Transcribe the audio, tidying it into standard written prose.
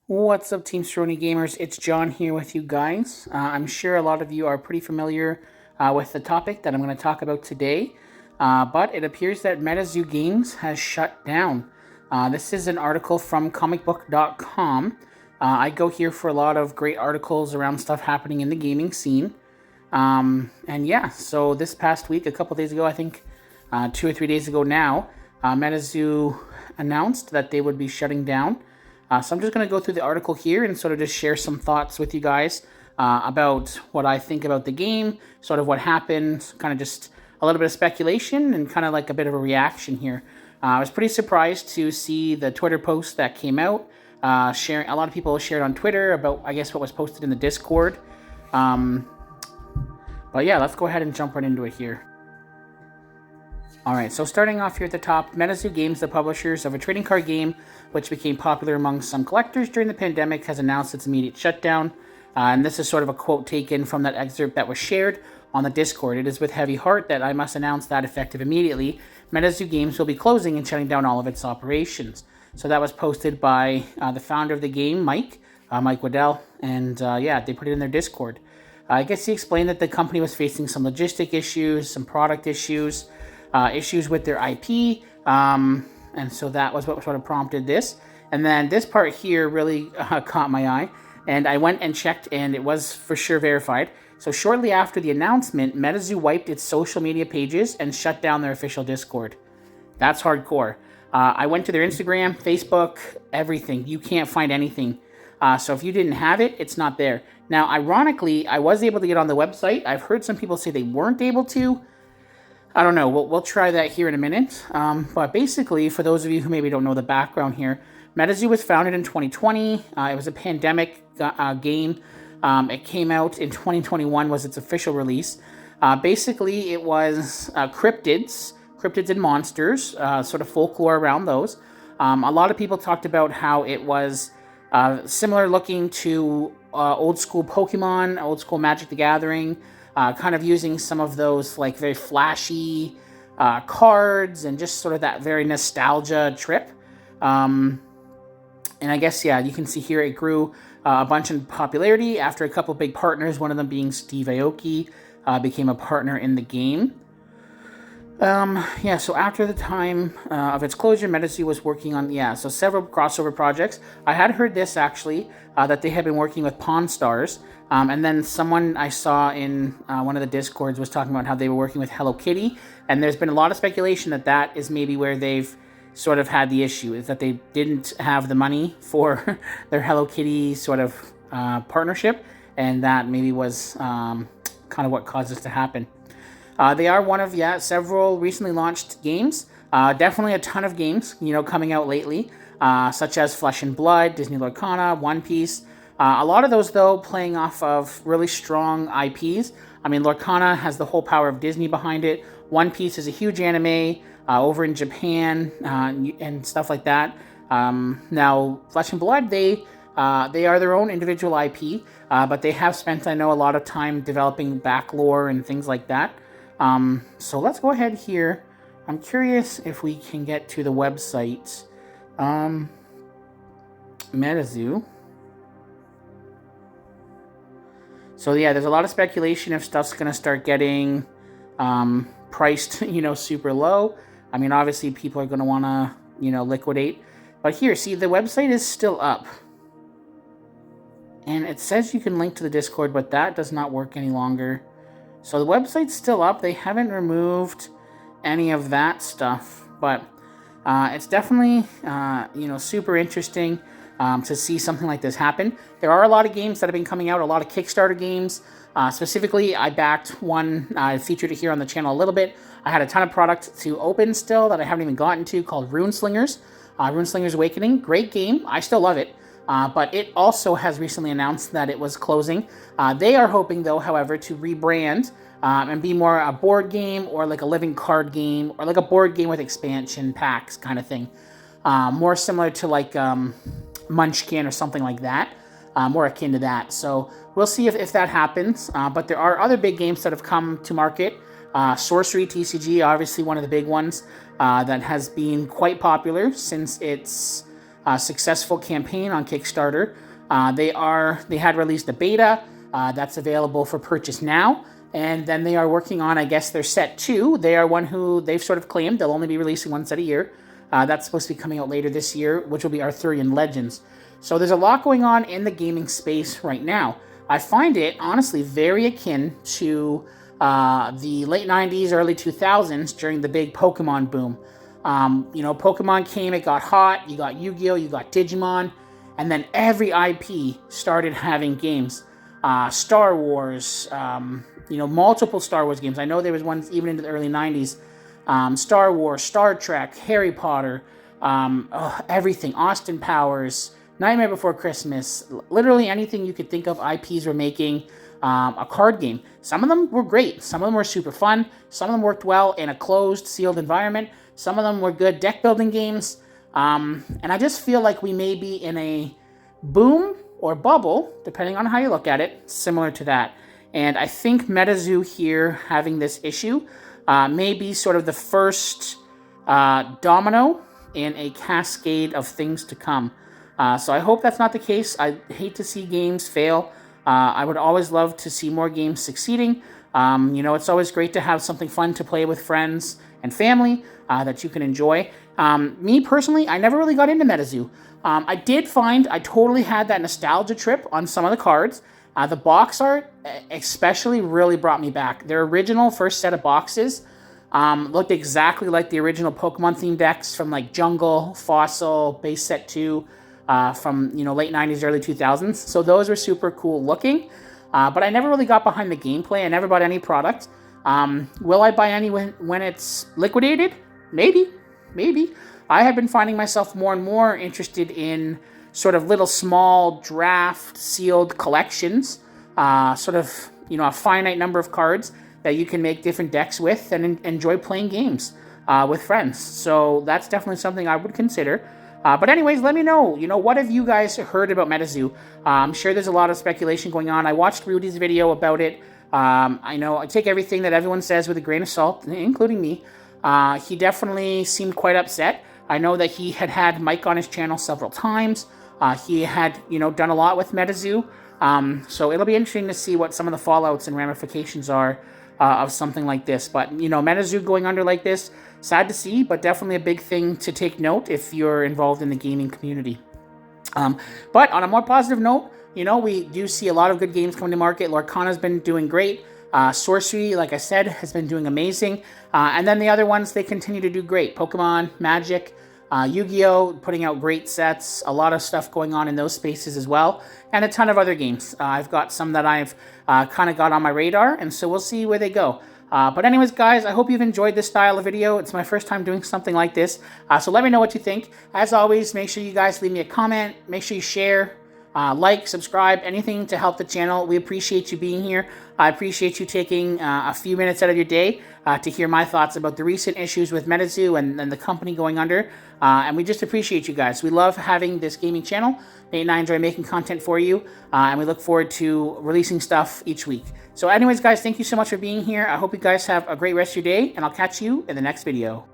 What's up, Team Strony Gamers? It's John here with you guys. I'm sure a lot of you are pretty familiar with the topic that I'm going to talk about today, but it appears that MetaZoo Games has shut down. This is an article from comicbook.com. I go here for a lot of great articles around stuff happening in the gaming scene. And yeah, so this past week, a couple days ago, I think 2 or 3 days ago now, MetaZoo announced that they would be shutting down. So I'm just going to go through the article here and sort of just share some thoughts with you guys about what I think about the game, sort of what happened, kind of just a little bit of speculation and kind of like a bit of a reaction here. I was pretty surprised to see the Twitter post that came out. Sharing, a lot of people shared on Twitter about, I guess, what was posted in the Discord. But yeah, let's go ahead and jump right into it here. Alright, so starting off here at the top, MetaZoo Games, the publishers of a trading card game which became popular among some collectors during the pandemic, has announced its immediate shutdown. And this is sort of a quote taken from that excerpt that was shared on the Discord. It is with heavy heart that I must announce that, effective immediately, MetaZoo Games will be closing and shutting down all of its operations. So that was posted by the founder of the game, Mike Waddell, and yeah, they put it in their Discord. I guess he explained that the company was facing some logistic issues, some product issues, issues with their IP, and so that was what sort of prompted this. And then this part here really caught my eye, and I went and checked, and it was for sure verified. So shortly after the announcement, MetaZoo wiped its social media pages and shut down their official Discord. That's hardcore. I went to their Instagram, Facebook, everything. You can't find anything. So if you didn't have it, it's not there. Now, ironically, I was able to get on the website. I've heard some people say they weren't able to. I don't know. We'll try that here in a minute. But basically, for those of you who maybe don't know the background here, MetaZoo was founded in 2020. It was a pandemic game. It came out in 2021 was its official release. Basically, it was cryptids and monsters, sort of folklore around those. A lot of people talked about how it was similar looking to old school Pokemon, old school Magic the Gathering, kind of using some of those like very flashy cards and just sort of that very nostalgia trip. And I guess, yeah, you can see here it grew a bunch in popularity after a couple big partners, one of them being Steve Aoki, became a partner in the game. Yeah, so after the time of its closure, MetaZoo was working on, so several crossover projects. I had heard this, actually, that they had been working with Pawn Stars, and then someone I saw in one of the Discords was talking about how they were working with Hello Kitty, and there's been a lot of speculation that that is maybe where they've sort of had the issue, is that they didn't have the money for their Hello Kitty sort of partnership, and that maybe was kind of what caused this to happen. They are one of, several recently launched games. Definitely a ton of games, coming out lately, such as Flesh and Blood, Disney Lorcana, One Piece. A lot of those, though, playing off of really strong IPs. I mean, Lorcana has the whole power of Disney behind it. One Piece is a huge anime over in Japan and stuff like that. Now, Flesh and Blood, they are their own individual IP, but they have spent, I know, a lot of time developing back lore and things like that. So let's go ahead here. I'm curious if we can get to the website. MetaZoo. So yeah, there's a lot of speculation if stuff's going to start getting priced, super low. I mean, obviously people are going to want to, liquidate. But here, see, the website is still up. And it says you can link to the Discord, but that does not work any longer. So the website's still up. They haven't removed any of that stuff, but it's definitely, super interesting to see something like this happen. There are a lot of games that have been coming out, a lot of Kickstarter games. Specifically, I backed one, I featured it here on the channel a little bit. I had a ton of product to open still that I haven't even gotten to, called Runeslingers. Runeslingers Awakening, great game. I still love it. But it also has recently announced that it was closing. They are hoping, though, however, to rebrand and be more a board game or like a living card game or like a board game with expansion packs kind of thing. More similar to like Munchkin or something like that. More akin to that. So we'll see if that happens. But there are other big games that have come to market. Sorcery TCG, obviously one of the big ones that has been quite popular since its successful campaign on Kickstarter. They had released a beta that's available for purchase now, and then they are working on, I guess, their set 2. They are one who they've sort of claimed they'll only be releasing one set a year. That's supposed to be coming out later this year, which will be Arthurian Legends. So there's a lot going on in the gaming space right now. I find it, honestly, very akin to the late 90s, early 2000s during the big Pokemon boom. Pokemon came, it got hot, you got Yu-Gi-Oh!, you got Digimon, and then every IP started having games. Star Wars, multiple Star Wars games. I know there was ones even into the early 90s. Star Wars, Star Trek, Harry Potter, everything. Austin Powers, Nightmare Before Christmas, literally anything you could think of, IPs were making a card game. Some of them were great. Some of them were super fun. Some of them worked well in a closed, sealed environment. Some of them were good deck building games. And I just feel like we may be in a boom or bubble, depending on how you look at it, similar to that. And I think MetaZoo here having this issue may be sort of the first domino in a cascade of things to come. So I hope that's not the case. I hate to see games fail. I would always love to see more games succeeding. It's always great to have something fun to play with friends and family that you can enjoy. Me personally, I never really got into MetaZoo. I did find I totally had that nostalgia trip on some of the cards. The box art especially really brought me back. Their original first set of boxes looked exactly like the original Pokemon themed decks from like Jungle, Fossil, Base Set 2 from late 90s, early 2000s. So those were super cool looking. But I never really got behind the gameplay. I never bought any product. Will I buy any when it's liquidated? Maybe. I have been finding myself more and more interested in sort of little small draft sealed collections, sort of, a finite number of cards that you can make different decks with and enjoy playing games with friends. So that's definitely something I would consider. But anyways, let me know, what have you guys heard about MetaZoo? I'm sure there's a lot of speculation going on. I watched Rudy's video about it. I take everything that everyone says with a grain of salt, including me. He definitely seemed quite upset. I know that he had Mike on his channel several times. He had, done a lot with MetaZoo. So it'll be interesting to see what some of the fallouts and ramifications are of something like this. But, MetaZoo going under like this, sad to see, but definitely a big thing to take note if you're involved in the gaming community. But on a more positive note, we do see a lot of good games coming to market. Lorcana's been doing great. Sorcery, like I said, has been doing amazing. And then the other ones, they continue to do great. Pokemon, Magic, Yu-Gi-Oh! Putting out great sets. A lot of stuff going on in those spaces as well. And a ton of other games. I've got some that I've kind of got on my radar, and so we'll see where they go. But anyways, guys, I hope you've enjoyed this style of video. It's my first time doing something like this. So let me know what you think. As always, make sure you guys leave me a comment. Make sure you share. Like, subscribe, anything to help the channel. We appreciate you being here. I appreciate you taking a few minutes out of your day to hear my thoughts about the recent issues with MetaZoo and the company going under. And we just appreciate you guys. We love having this gaming channel. Nate and I enjoy making content for you. And we look forward to releasing stuff each week. So anyways, guys, thank you so much for being here. I hope you guys have a great rest of your day. And I'll catch you in the next video.